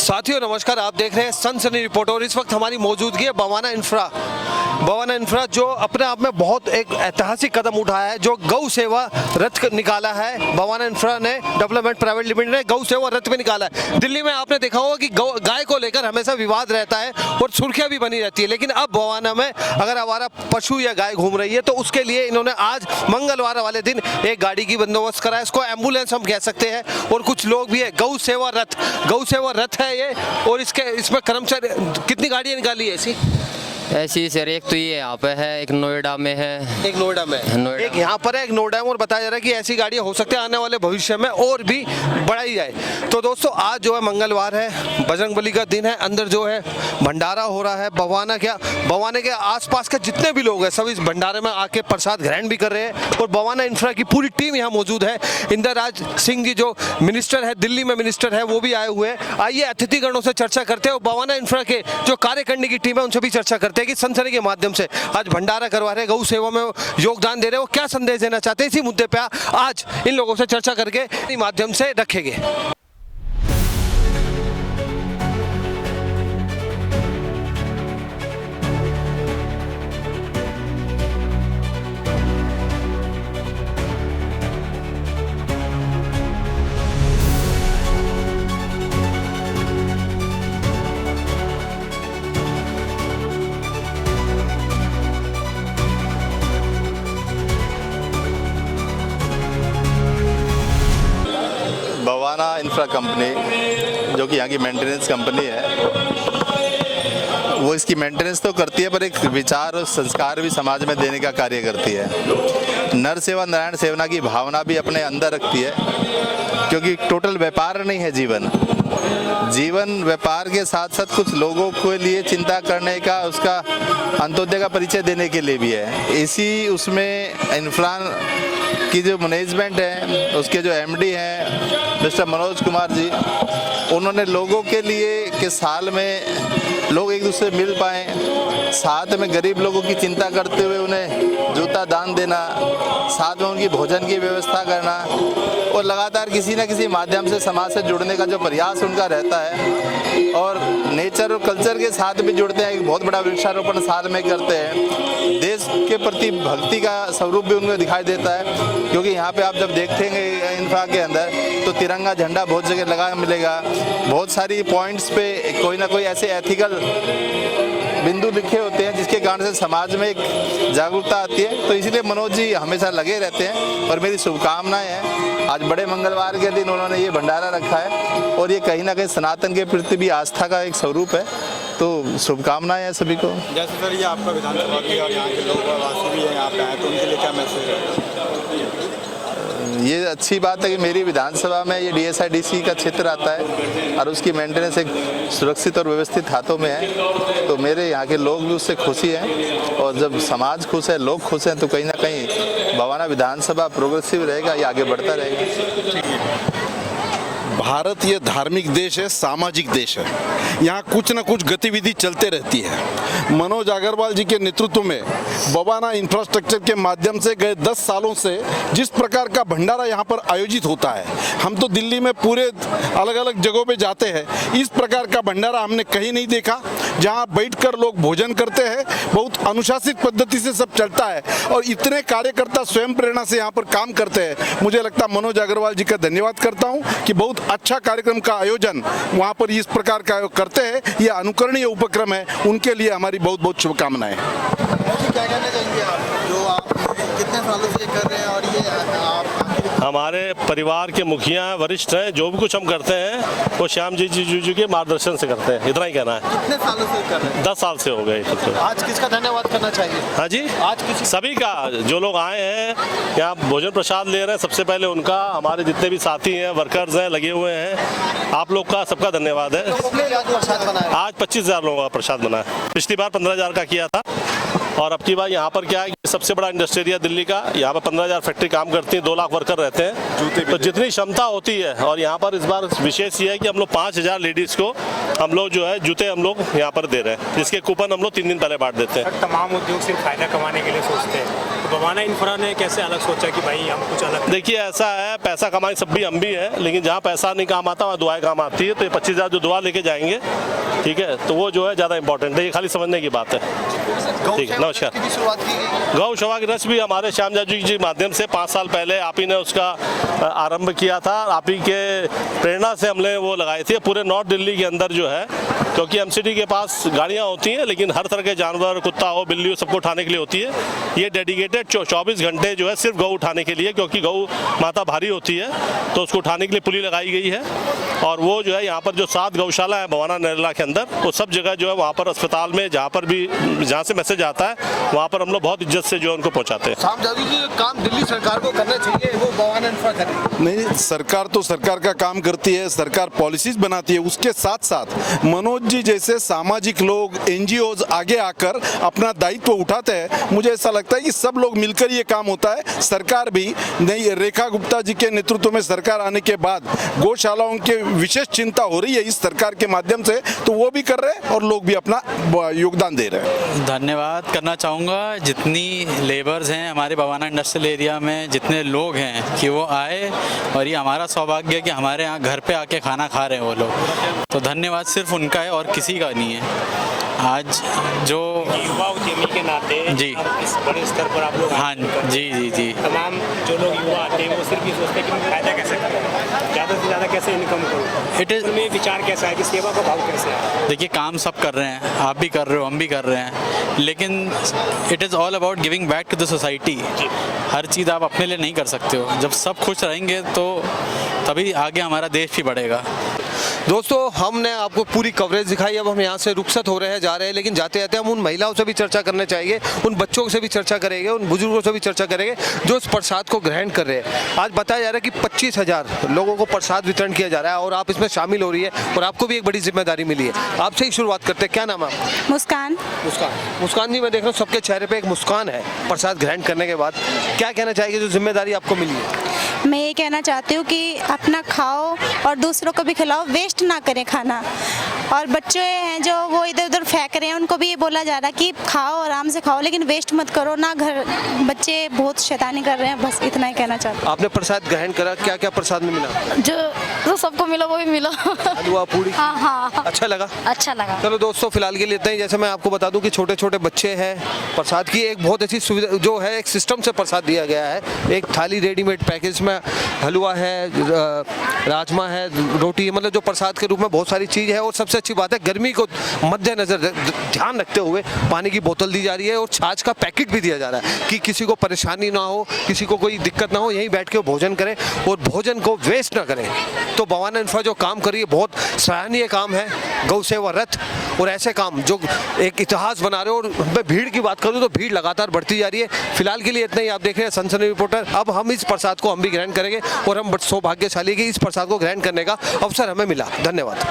साथियों नमस्कार, आप देख रहे हैं सनसनी रिपोर्ट और इस वक्त हमारी मौजूदगी है बवाना इंफ्रा जो अपने आप में बहुत एक ऐतिहासिक कदम उठाया है, जो गौ सेवा रथ निकाला है। बवाना इंफ्रा ने डेवलपमेंट प्राइवेट लिमिटेड ने गौ सेवा रथ भी निकाला है। दिल्ली में आपने देखा होगा कि गाय को लेकर हमेशा विवाद रहता है और सुर्खियां भी बनी रहती है, लेकिन अब बवाना में अगर हमारा पशु या गाय घूम रही है तो उसके लिए इन्होंने आज मंगलवार वाले दिन एक गाड़ी की बंदोबस्त करा है। इसको एम्बुलेंस हम कह सकते हैं और कुछ लोग भी है। गौ सेवा रथ है ये। और इसमें कर्मचारी कितनी गाड़ियां निकाली है ऐसी सर? एक तो ये यहाँ पे है, एक नोएडा में है, एक नोएडा में, एक यहाँ पर है, एक नोएडा में। और बताया जा रहा है कि ऐसी गाड़ियाँ हो सकती है आने वाले भविष्य में और भी बढ़ाई जाए। तो दोस्तों आज जो है मंगलवार है, बजरंगबली का दिन है। अंदर जो है भंडारा हो रहा है। बवाना के आसपास के जितने भी लोग हैं सब इस भंडारे में आके प्रसाद ग्रहण भी कर रहे हैं। और बवाना इंफ्रा की पूरी टीम यहाँ मौजूद है। इंदर राज सिंह जी जो मिनिस्टर है, दिल्ली में मिनिस्टर है, वो भी आए हुए हैं। आइए अतिथिगणों से चर्चा करते हैं और बवाना इंफ्रा के जो कार्यकारिणी की टीम है उनसे भी चर्चा करते हैं कि सनसनी के माध्यम से आज भंडारा करवा रहे, गौ सेवा में योगदान दे रहे हो, क्या संदेश देना चाहते हैं। इसी मुद्दे पे आज इन लोगों से चर्चा करके माध्यम से रखेंगे। बवाना इंफ्रा कंपनी जो कि यहाँ की मेंटेनेंस कंपनी है, वो इसकी मेंटेनेंस तो करती है पर एक विचार और संस्कार भी समाज में देने का कार्य करती है। नर सेवा नारायण सेवना की भावना भी अपने अंदर रखती है, क्योंकि टोटल व्यापार नहीं है जीवन व्यापार के साथ साथ कुछ लोगों के लिए चिंता करने का, उसका अंत्योदय का परिचय देने के लिए भी है। इसी उसमें इंफ्रा की जो मैनेजमेंट है, उसके जो एमडी हैं मिस्टर मनोज कुमार जी, उन्होंने लोगों के लिए कि साल में लोग एक दूसरे मिल पाएँ, साथ में गरीब लोगों की चिंता करते हुए उन्हें जूता दान देना, साथ में उनकी भोजन की व्यवस्था करना और लगातार किसी न किसी माध्यम से समाज से जुड़ने का जो प्रयास उनका रहता है और नेचर और कल्चर के साथ भी जुड़ते हैं। एक बहुत बड़ा वृक्षारोपण साल में करते हैं। देश के प्रति भक्ति का स्वरूप भी उनमें दिखाई देता है, क्योंकि यहाँ पे आप जब देखेंगे इंफ्रा के अंदर तो तिरंगा झंडा बहुत जगह लगा मिलेगा। बहुत सारी पॉइंट्स पे कोई ना कोई ऐसे एथिकल बिंदु लिखे होते हैं जिसके कारण से समाज में एक जागरूकता आती है। तो इसलिए मनोज जी हमेशा लगे रहते हैं और मेरी शुभकामनाएं हैं। आज बड़े मंगलवार के दिन उन्होंने ये भंडारा रखा है और ये कहीं ना कहीं सनातन के प्रति भी आस्था का एक स्वरूप है। तो शुभकामनाएं हैं सभी को। जैसे सर ये आपका विधानसभा भी और यहाँ के लोग वासी भी हैं यहाँ पे आए, तो उनके लिए क्या मैसेज है? ये अच्छी बात है कि मेरी विधानसभा में ये DSIDC का क्षेत्र आता है और उसकी मेंटेनेंस एक सुरक्षित और व्यवस्थित हाथों में है। तो मेरे यहाँ के लोग भी उससे खुशी हैं और जब समाज खुश है, लोग खुश हैं, तो कहीं ना कहीं बवाना विधानसभा प्रोग्रेसिव रहेगा, ये आगे बढ़ता रहेगा। भारत ये धार्मिक देश है, सामाजिक देश है। यहाँ कुछ न कुछ गतिविधि चलते रहती है। मनोज अग्रवाल जी के नेतृत्व में बवाना इंफ्रास्ट्रक्चर के माध्यम से गए 10 सालों से जिस प्रकार का भंडारा यहाँ पर आयोजित होता है, हम तो दिल्ली में पूरे अलग अलग जगहों पे जाते हैं, इस प्रकार का भंडारा हमने कहीं नहीं देखा। जहाँ बैठकर लोग भोजन करते हैं, बहुत अनुशासित पद्धति से सब चलता है और इतने कार्यकर्ता स्वयं प्रेरणा से यहाँ पर काम करते हैं। मुझे लगता है मनोज अग्रवाल जी का धन्यवाद करता हूँ कि बहुत अच्छा कार्यक्रम का आयोजन वहाँ पर इस प्रकार का करते हैं। ये अनुकरणीय उपक्रम है, उनके लिए हमारी बहुत बहुत शुभकामनाएं। क्या कहना चाहेंगे आप, जो आप कितने सालों से कर रहे हैं और ये आप हमारे परिवार के मुखिया हैं, वरिष्ठ हैं, जो भी कुछ हम करते हैं वो श्याम जी के मार्गदर्शन से करते हैं, इतना ही कहना है। कितने सालों से कर रहे हैं? 10 साल से हो गए। आज किसका धन्यवाद करना चाहिए? हाँ जी, आज सभी का, जो लोग आए हैं यहाँ भोजन प्रसाद ले रहे हैं, सबसे पहले उनका, हमारे जितने भी साथी हैं, वर्कर्स हैं, लगे हुए हैं, आप लोग का सबका धन्यवाद है। आज 25,000 लोगों का प्रसाद बना है। पिछली बार 15,000 का किया था और अब की बार यहाँ पर क्या है, सबसे बड़ा इंडस्ट्री एरिया दिल्ली का, यहाँ पर 15,000 फैक्ट्री काम करती है, 2 लाख वर्कर रहते हैं, तो जितनी क्षमता होती है। और यहाँ पर इस बार विशेष ये है कि हम लोग 5,000 लेडीज़ को हम लोग जो है जूते हम लोग यहाँ पर दे रहे हैं, जिसके कूपन हम लोग 3 दिन पहले बांट देते हैं। तमाम उद्योग सिर्फ फायदा कमाने के लिए सोचते हैं, बवाना इंफ्रा ने कैसे अलग सोचा कि भाई हम कुछ अलग देखिए ऐसा है, पैसा कमाई सब भी हम भी हैं, लेकिन जहाँ पैसा नहीं काम आता वहाँ दुआएं काम आती है। तो ये 25,000 जो दुआ लेके जाएंगे, ठीक है, तो वो जो है ज़्यादा इंपॉर्टेंट है, ये खाली समझने की बात है। ठीक है, नमस्कार। की भी शुरुआत की गई। गौ सेवा की रस भी हमारे श्याम जाजू जी माध्यम से 5 साल पहले आप ही ने उसका आरंभ किया था। आप ही के प्रेरणा से हमने वो लगाई थी पूरे नॉर्थ दिल्ली के अंदर जो है, क्योंकि एमसीडी के पास गाड़ियाँ होती हैं लेकिन हर तरह के जानवर, कुत्ता हो, बिल्ली हो, सबको उठाने के लिए होती है। ये डेडिकेटेड 24 घंटे जो है सिर्फ गौ उठाने के लिए, क्योंकि गौ माता भारी होती है तो उसको उठाने के लिए पुली लगाई गई है। और वो जो है यहाँ पर जो 7 गौशाला है बवाना नरेला के अंदर, वो सब जगह जो है वहाँ पर अस्पताल में जहाँ से मैसेज आता है वहाँ पर हम लोग बहुत इज्जत से जो है उनको पहुँचाते हैं। शाम जाजू जी, जो काम दिल्ली सरकार को करना चाहिए वो बवाना इंफ्रा करे। नहीं, सरकार तो सरकार का काम करती है, सरकार पॉलिसीज बनाती है, उसके साथ साथ मनोज जी जैसे सामाजिक लोग, एनजीओज आगे आकर अपना दायित्व उठाते हैं। मुझे ऐसा लगता है कि सब लोग मिलकर ये काम होता है। सरकार भी नहीं, रेखा गुप्ता जी के नेतृत्व में सरकार आने के बाद गौशालाओं के विशेष चिंता हो रही है इस सरकार के माध्यम से, तो वो भी कर रहे हैं और लोग भी अपना योगदान दे रहे हैं। धन्यवाद करना चाहूँगा जितनी लेबर्स हैं हमारे बवाना इंडस्ट्रियल एरिया में, जितने लोग हैं कि वो आए, और ये हमारा सौभाग्य है कि हमारे यहाँ घर पे आके खाना खा रहे हैं वो लोग। तो धन्यवाद सिर्फ उनका है और किसी का नहीं है। आज जो युवा उद्यमी के नाते जी इस बड़े स्तर पर आप लोग हाँ जी तमाम जो लोग युवा आते हैं वो सिर्फ ये सोचते हैं कि मैं फायदा कैसे करूँ, ज़्यादा से ज़्यादा कैसे इनकम करूँ। इट इज़ उनमें विचार कैसा है कि सेवा का भाव कैसे है। देखिए, काम सब कर रहे हैं, आप भी कर रहे हो, हम भी कर रहे हैं, लेकिन it is all about giving back to the society. हर चीज़ आप अपने लिए नहीं कर सकते हो। जब सब खुश रहेंगे तो तभी आगे हमारा देश भी बढ़ेगा। दोस्तों, हमने आपको पूरी कवरेज दिखाई। अब हम यहाँ से रुखसत हो रहे हैं, जा रहे हैं, लेकिन जाते जाते हम उन महिलाओं से भी चर्चा करना चाहेंगे, उन बच्चों से भी चर्चा करेंगे, उन बुजुर्गों से भी चर्चा करेंगे जो इस प्रसाद को ग्रहण कर रहे हैं। आज बताया जा रहा है कि 25,000 लोगों को प्रसाद वितरण किया जा रहा है और आप इसमें शामिल हो रही है और आपको भी एक बड़ी जिम्मेदारी मिली है। आपसे ही शुरुआत करते हैं, क्या नाम है आपका? मुस्कान। मुस्कान जी, मैं देख रहा हूँ सबके चेहरे पे एक मुस्कान है प्रसाद ग्रहण करने के बाद। क्या कहना चाहेंगे जो जिम्मेदारी आपको मिली है? मैं ये कहना चाहती हूँ कि अपना खाओ और दूसरों को भी खिलाओ, वेस्ट ना करें खाना। और बच्चे हैं जो वो इधर उधर फेंक रहे हैं, उनको भी ये बोला जा रहा है कि खाओ, आराम से खाओ, लेकिन वेस्ट मत करो ना। घर बच्चे बहुत शैतानी कर रहे हैं, बस इतना ही कहना चाहती हूँ। आपने प्रसाद ग्रहण करा, क्या क्या प्रसाद में मिला? जो सबको मिला वो भी मिला। हलवा, पूड़ी? हाँ। अच्छा लगा? अच्छा लगा। चलो दोस्तों, फिलहाल के लिए इतना ही। जैसे मैं आपको बता दूं कि छोटे छोटे बच्चे हैं, प्रसाद की एक बहुत अच्छी सुविधा जो है, एक सिस्टम से प्रसाद दिया गया है। एक थाली रेडीमेड पैकेज में हलवा है, राजमा है, रोटी है, मतलब जो प्रसाद के रूप में बहुत सारी चीज़ है। और सबसे अच्छी बात है, गर्मी को मद्देनजर ध्यान रखते हुए पानी की बोतल दी जा रही है और छाछ का पैकेट भी दिया जा रहा है कि किसी को परेशानी ना हो, किसी को कोई दिक्कत ना हो, यहीं बैठ के भोजन करें और भोजन को वेस्ट ना करें। तो बवाना इंफ्रा जो काम कर रही है बहुत सराहनीय काम है, गौ सेवा रथ और ऐसे काम जो एक इतिहास बना रहे हो। और मैं भीड़ की बात करूं तो भीड़ लगातार बढ़ती जा रही है। फिलहाल के लिए इतना ही। आप देख रहे हैं सनसनी रिपोर्टर। अब हम इस प्रसाद को हम भी ग्रहण करेंगे और हम सौभाग्यशाली कि इस प्रसाद को ग्रहण करने का अवसर हमें मिला। धन्यवाद।